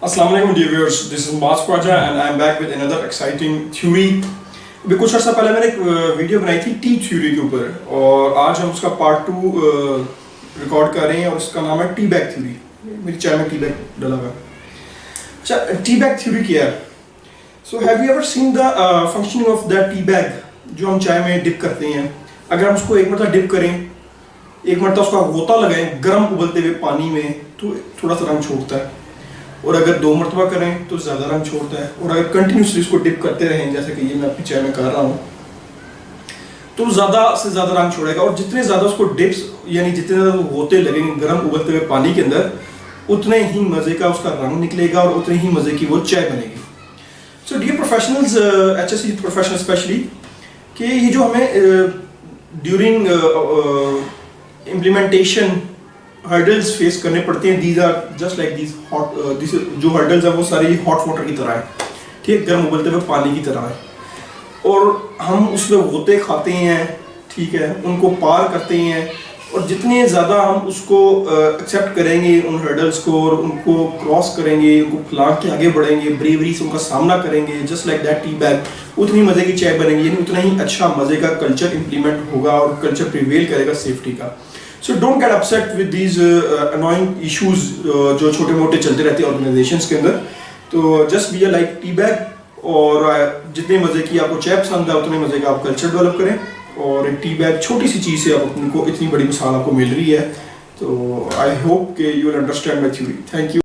Assalamualaikum dear viewers, this is Mubaz Khwaja and I am back with another exciting theory। अभी कुछ अर्सा पहले मैंने एक वीडियो बनाई थी टी थ्योरी के ऊपर और आज हम उसका पार्ट 2 रिकॉर्ड कर रहे हैं और उसका नाम है टी बैग थ्योरी। मेरी चाय में टी बैग डला हुआ है। अच्छा, टी बैग थ्योरी क्या है? So have you ever seen the functioning of the tea bag जो हम चाय में डिप करते हैं? अगर हम उसको एक मरतबा डिप करें, एक मरतबा उसका गोता लगाएं गर्म उबलते हुए पानी में तो थोड़ा सा रंग छोड़ता है, और अगर 2 मरतबा करें तो ज़्यादा रंग छोड़ता है, और अगर कंटिन्यूसली इसको डिप करते रहें जैसे कि ये मैं अपनी चाय में कर रहा हूँ तो ज़्यादा से ज़्यादा रंग छोड़ेगा। और जितने ज़्यादा उसको डिप्स यानी जितने ज़्यादा होते लगेंगे गर्म उबलते हुए पानी के अंदर, उतने ही मज़े का उसका रंग निकलेगा और उतने ही मज़े की वो चाय बनेगी। So dear professionals, HSC professional specially, कि ये जो हमें ड्यूरिंग इम्प्लीमेंटेशन हर्डल्स फेस करने पड़ते हैं, these are just like these hot, जो हर्डल्स है वो सारी हॉट वाटर की तरह है, ठीक है, गर्म उबलते हुए पानी की तरह है, और हम उसमें गोते खाते हैं, ठीक है, उनको पार करते हैं, और जितने ज़्यादा हम उसको एक्सेप्ट करेंगे उन हर्डल्स को और उनको क्रॉस करेंगे, उनको फलां के आगे बढ़ेंगे, ब्रेवरी से उनका सामना करेंगे, just like that tea bag, उतनी मज़े की चाय बनेगी, यानी उतना ही अच्छा मज़े का कल्चर इम्प्लीमेंट होगा और कल्चर प्रिवेल करेगा सेफ्टी का। So don't get upset with these annoying issues जो छोटे मोटे चलते रहते हैं ऑर्गेनाइजेशंस के अंदर। तो just be a like tea bag, और जितने मज़े की आपको चाय पसंद है उतने मज़े का आप कल्चर डेवलप करें। और टी बैग छोटी सी चीज़ से आप अपनी को इतनी बड़ी मिसाल आपको मिल रही है। तो आई होप कि you will understand my theory. Thank you.